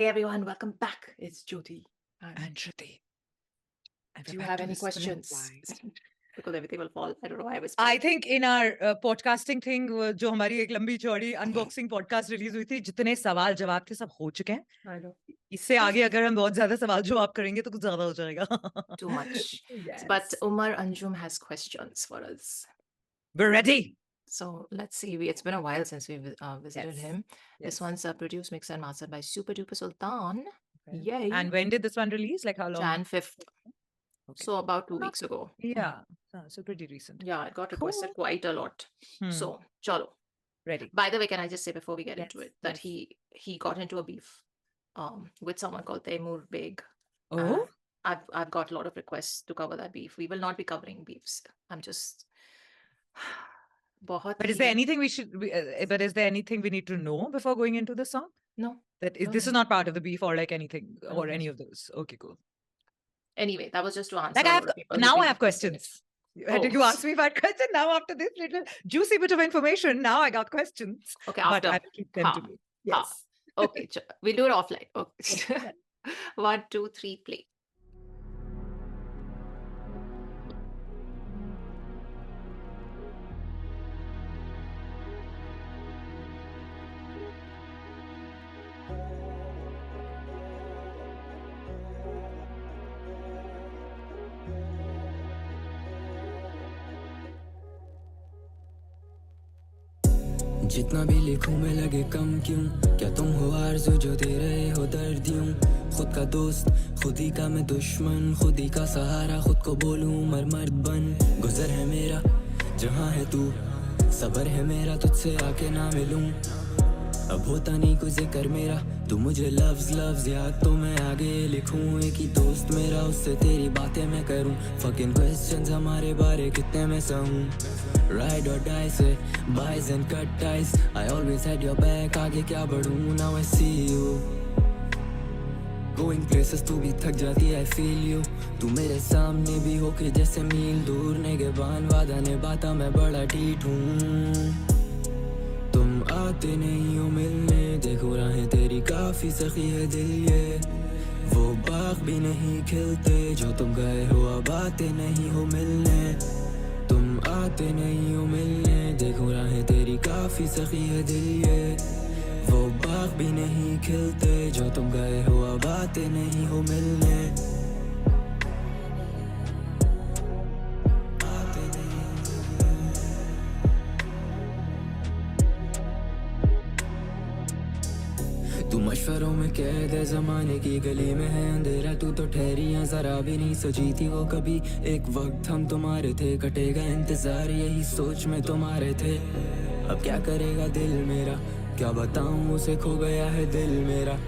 Hey everyone, welcome back. It's Jyoti. And Shruti. Do you have any questions? Because everything will fall. I don't know why I was. I think in our podcasting thing, जो हमारी एक लंबी चौड़ी unboxing podcast release हुई थी, जितने सवाल जवाब थे सब हो चुके हैं. I know. इससे आगे अगर हम बहुत ज्यादा सवाल जवाब करेंगे तो कुछ ज्यादा हो जाएगा. Too much. Yes. But Umer Anjum has questions for us. We're ready. So let's see. It's been a while since we visited Yes. him. This one's produced, mixed, and mastered by superdupersultan. Okay. Yay. And when did this one release? Like how long? Jan 5th. Okay. So about 2 weeks ago. Yeah. So pretty recent. Yeah, it got requested quite a lot. So, chalo. Ready. By the way, can I just say before we get into it that he got into a beef with someone called Taimur Beg. Oh. I've got a lot of requests to cover that beef. We will not be covering beefs. I'm just. But is there anything we should? But is there anything we need to know before going into the song? No. This is not part of the beef or like anything or any of those. Okay, cool. Anyway, that was just to answer. Like now I have questions. You asked me about questions. Now after this little juicy bit of information, now I got questions. Okay, after. But I will keep them to me. Yes. Okay, we'll do it offline. Okay. 1, 2, 3, play. जितना भी लिखूं मैं लगे कम क्यों क्या तुम हो आरज़ू जो दे रहे हो दर्द यूं खुद का दोस्त खुद ही का मैं दुश्मन खुद ही का सहारा खुद को बोलूं मर्द बन गुजर है मेरा जहां है तू सबर है मेरा तुझसे आके ना मिलूं अब होता नहीं कोई जिक्र मेरा तू मुझे लफ्ज याद तो मैं आगे लिखूं एक ही दोस्त मेरा उससे तेरी बातें मैं करूं फकिंग क्वेश्चंस हमारे बारे कितने मैं सहूं Ride or die से buys and cut ties I always had your back आगे क्या बढ़ूं now I see you Going places तू भी थक जाती I feel you तू मेरे सामने भी होके जैसे मील दूर निगहबान वादा निभाता मैं बड़ा ढीठ हूँ तुम आते नहीं हो मिलने देखो राहें तेरी काफी सखी है दिल ये वो बाग भी नहीं खिलते जो तुम गए हो अब आते नहीं हो मिलने तुम आते नहीं हो मिलने देखो राहें तेरी काफी सखी है दिल ये वो बाग भी नहीं खिलते जो तुम गए हो अब आते नहीं हो मिलने तू मशवरों में कैद है जमाने की गली में है अंधेरा तू तो ठहरी है जरा भी नहीं सजी थी वो कभी एक वक्त हम तुम्हारे थे कटेगा इंतजार यही सोच में तुम्हारे थे अब क्या करेगा दिल मेरा क्या बताऊं उसे खो गया है दिल मेरा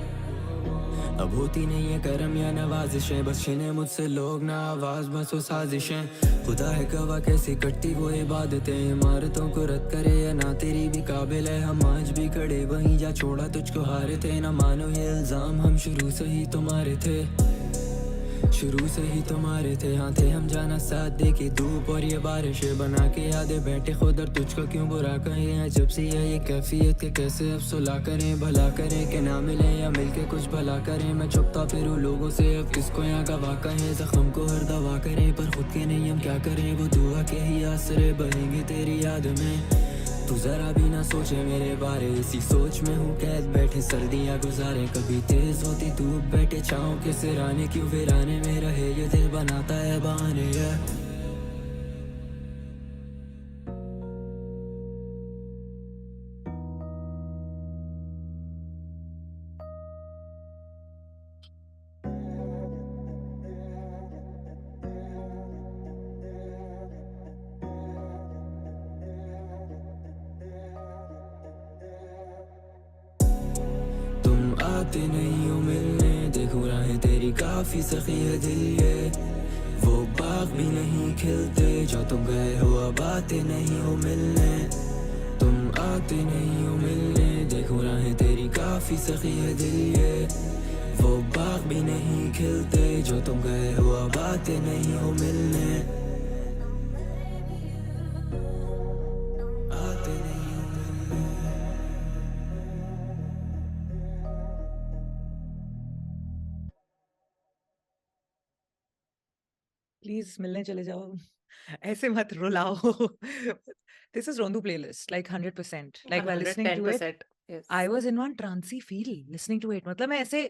अब होती नहीं है करम या नवाजिशें बस छिने मुझसे लोग ना आवाज बस वो साजिशें खुदा है गवाह कैसी कटती वो इबादतें इमारतों को रद्द करे या ना तेरी भी काबिल है हम आज भी खड़े वहीं जा छोड़ा तुझको हारे थे ना मानो ये इल्जाम हम शुरू से ही तुम्हारे थे शुरू से ही तुम्हारे थे हाँ थे हम जाना साथ दे के धूप और ये बारिशें बना के यादें बैठे खुद और तुझको क्यों बुरा कहें जब से ये कैफियत के कैसे अब सुला करें भला करें कि ना मिले या मिलके कुछ भला करें मैं चुपता फिरूं लोगों से अब किसको यहाँ गवाह कहें जख्म को हर दवा करें पर खुद के नहीं हम क्या करें वो दुआ के ही आसरे बहेंगे तेरी याद में तू जरा भी ना सोचे मेरे बारे इसी सोच में हूँ कैद बैठे सर्दियाँ गुजारे कभी तेज होती धूप बैठे छाँव के सिराने क्यों वीराने में रहे ये दिल बनाता है बहाने आते नहीं हो मिलने देखो राहें तेरी काफी सखी है दिल ये वो बाग भी नहीं खिलते जो तुम गए हो अब आते नहीं हो मिलने तुम आते नहीं हो मिलने देखो राहें तेरी काफी सखी है दिल ये वो बाग भी नहीं खिलते जो तुम गए हो अब आते नहीं हो मिलने प्लीज मिलने चले जाओ, ऐसे मत रुलाओ. This is Rondu playlist, like 100%. Like while listening to it, 110%. Yes. I was in one trancy feel listening to it. मतलब मैं ऐसे,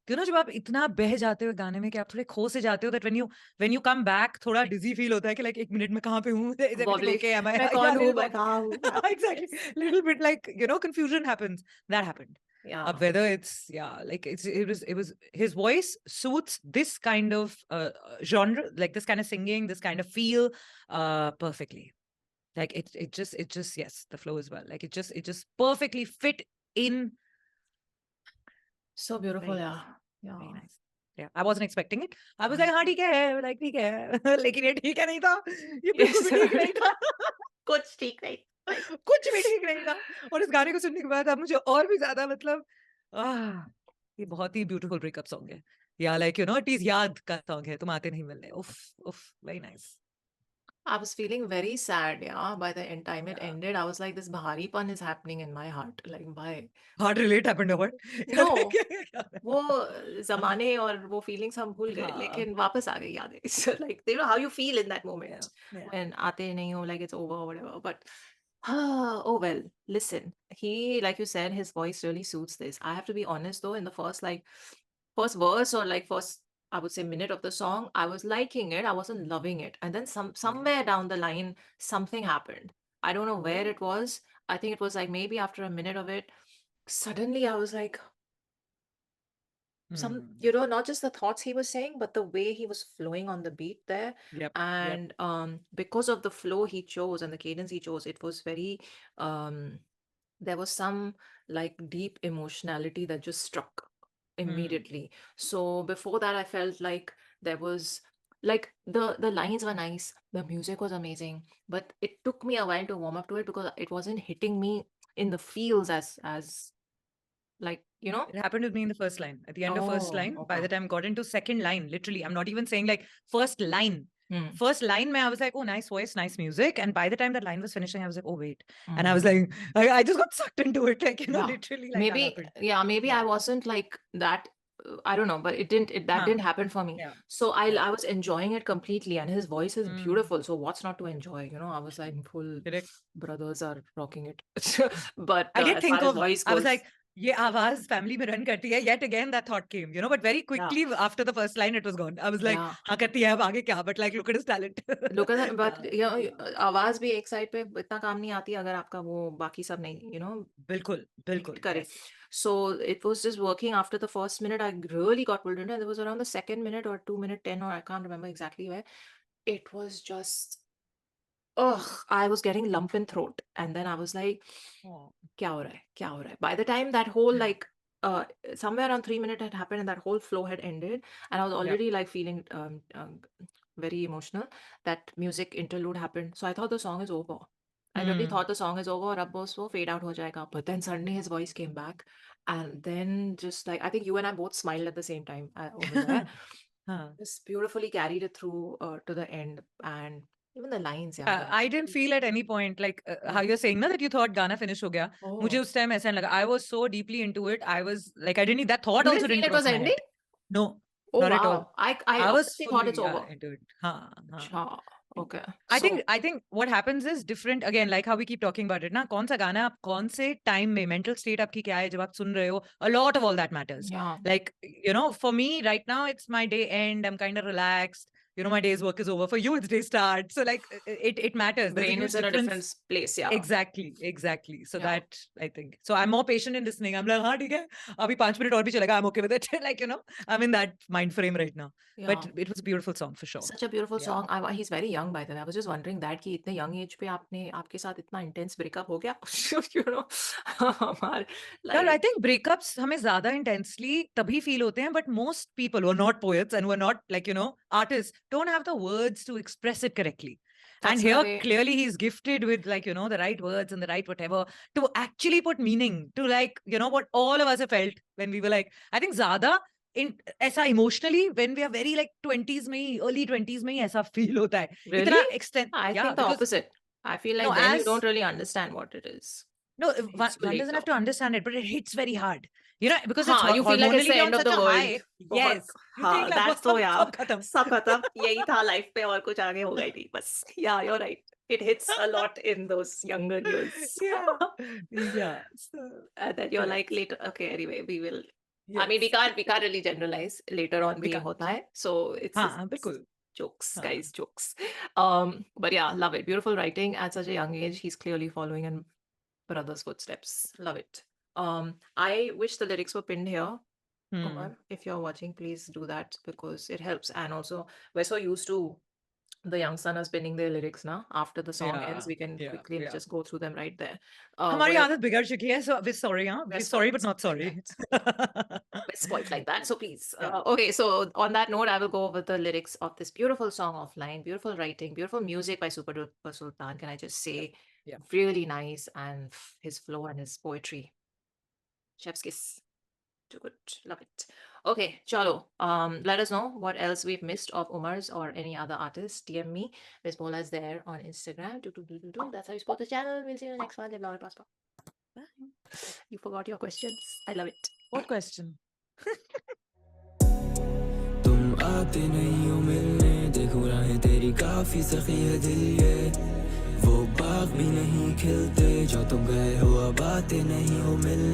you know, जब आप इतना बह जाते हो गाने में कि आप थोड़े खो से जाते हो, that when you come back थोड़ा dizzy feel होता है कि like एक मिनट में कहाँ पे हूँ, is everything Wobbly. okay, am I, मैं yeah, कौन हूँ, little मैं wobbly. कहाँ हूँ. Yeah. Exactly, little bit like, you know, confusion happens. That happened. Yeah. Whether it's, yeah, like it was his voice suits this kind of genre, like this kind of singing, this kind of feel perfectly. Like it just yes, the flow as well, like it just perfectly fit in. So beautiful. Very Yeah. nice. Yeah. Very nice. Yeah, I wasn't expecting it. I was like, हाँ ठीक है, like ठीक है. लेकिन ये ठीक है नहीं था, ये बिल्कुल भी ठीक नहीं था. कुछ ठीक नहीं. कुछ भी ठीक नहीं था. और इस गाने को सुनने के बाद अब मुझे और भी ज्यादा मतलब ये बहुत ही ब्यूटीफुल ब्रेकअप सॉन्ग है. या like you know it is याद का सॉन्ग है, तुम आते नहीं मिलने. उफ उफ, very nice. I was feeling very sad, yeah. By the end time it Yeah. ended, I was like, this Baharipan is happening in my heart. Like, why? Hard relate happened to what? No, वो ज़माने और वो feelings हम भूल गए, हाँ. लेकिन वापस आ गई यादें. So like, you know how you feel in that moment Yeah. when आते नहीं हो, like it's over or whatever. But oh well, listen. He, like you said, his voice really suits this. I have to be honest though, in the first verse or like first, I would say, minute of the song, I was liking it. I wasn't loving it. And then somewhere down the line, something happened. I don't know where it was. I think it was like maybe after a minute of it, suddenly I was like, you know, not just the thoughts he was saying, but the way he was flowing on the beat there. Yep. And because of the flow he chose and the cadence he chose, it was very there was some like deep emotionality that just struck immediately. So before that, I felt like there was like the lines were nice, the music was amazing, but it took me a while to warm up to it because it wasn't hitting me in the feels as like, you know. It happened with me in the first line. At the end of first Oh, line, by okay. the time I got into second line, literally, I'm not even saying like first line. Hmm. First line, I was like, oh, nice voice, nice music. And by the time that line was finishing, I was like, oh, wait. And I Hmm. was like, I just got sucked into it. Like, you know, Yeah. literally like that maybe happened. maybe Yeah. I wasn't like that. I don't know, but it didn't happen for me. Yeah. So I Yeah. was enjoying it completely, and his voice is Mm. beautiful. So what's not to enjoy? You know, I was like, full Correct. brothers are rocking it. But I did as think far as of, voice I was goes, like, ये आवाज family में run करती है. Yet again, that thought came, you know, but very quickly after the first line, it was gone. I was like, yeah. हाँ करती है अब आगे क्या? But like, look at his talent. Look at that, but Yeah. आवाज भी एक side पे इतना काम नहीं आती अगर आपका वो बाकी सब नहीं, you know, बिल्कुल, बिल्कुल. करे. Yes. So it was just working after the first minute. I really got pulled into it. And it was around the second minute or 2 minute 10, or I can't remember exactly where. It was just, I was getting lump in throat. And then I was like, Oh. kya ho raha hai? Kya ho raha hai? By the time that whole like somewhere around 3 minutes had happened and that whole flow had ended, and I was already like feeling very emotional. That music interlude happened. So I thought the song is over. I really thought the song is over और अब बस वो fade out हो जाएगा. But then suddenly his voice came back, and then just like I think you and I both smiled at the same time over there. Just beautifully carried it through to the end, and even the lines. Yeah, I didn't feel at any point like how you're saying, na, that you thought Gana finish हो गया. मुझे उस time ऐसा नहीं लगा. I was so deeply into it. I was like, I didn't. That thought You also didn't feel didn't it cross was my ending? head. No, Oh not at wow! all. I was honestly thought it's fully, over. into it. Sure. Okay. I So, think what happens is different again, like how we keep talking about it. ना कौन सा गाना आप कौन से time में mental state आपकी क्या है जब आप सुन रहे हो, a lot of all that matters. yeah. Like, you know, for me right now it's my day end. I'm kind of relaxed. You know, my day's work is over. For you, it's day start. So like it matters. There's a Brain huge is in a difference. different place. Yeah. Exactly. So Yeah. that I think. So I'm more patient in listening. I'm like, हाँ ठीक है. अभी 5 minute और भी चलेगा. I'm okay with it. Like, you know, I'm in that mind frame right now. Yeah. But it was a beautiful song for sure. Such a beautiful Yeah. song. He's very young by the way. I was just wondering that कि इतने young age पे आपके साथ इतना intense breakup हो गया. You know, Yeah, I think breakups हमें ज़्यादा intensely तभी feel होते हैं, but most people who are not poets and who are not like, you know, artists don't have the words to express it correctly. That's and the here way- clearly he's gifted with like, you know, the right words and the right whatever to actually put meaning to like, you know, what all of us have felt when we were like, I think ज़्यादा ऐसा emotionally when we are very like 20s में ही, early 20s में ही ऐसा feel होता है. Really? इतना extent. I Yeah, think the because opposite. I feel like No, then you as- don't really understand what it is. No, hits you one doesn't later. have to understand it, but it hits very hard. You know, because it's हाँ, you feel like it's the hormonally end on of such the a world. high. बहुत Yes. You हाँ, think like, that's so yeah. सब खत्म. सब खत्म. यही था life पे और कुछ आगे होगा ही नहीं बस. Yeah, you're right. It hits a lot in those younger years. Yeah. Yeah. So, And then you're like correct. later. Okay, anyway, we will. I Yes. mean, we can't really generalize. Later on, We भी can't. होता है. So it's हाँ, बिल्कुल. jokes, हाँ. guys, jokes. But yeah, love it. Beautiful writing at such a young age. He's clearly following in brother's footsteps. Love it. I wish the lyrics were pinned here. Umar, if you're watching, please do that because it helps. And also, we're so used to the youngsters pinning their lyrics now. After the song ends, we can quickly just go through them right there. हमारी आदत बिगड़ चुकी है, so we're sorry, huh? We're sorry, but not sorry. We're spoiled like that, so please. Okay, so on that note, I will go over the lyrics of this beautiful song offline. Beautiful writing, beautiful music by superdupersultan. Can I just say, really nice, and his flow and his poetry. Chef's kiss. Too good. Love it. Okay, chalo. Let us know what else we've missed of Umar's or any other artist. DM me. Miss Bola is there on Instagram. That's how you support the channel. We'll see you in the next one. Live long and prosper. Bye. You forgot your questions. I love it. What question? तुम आते नहीं हो मिलने, देखो राहें तेरी काफी सखी है दिल ये, वो बाग भी नहीं खिलते जो तुम गए हो, अब आते नहीं हो मिलने.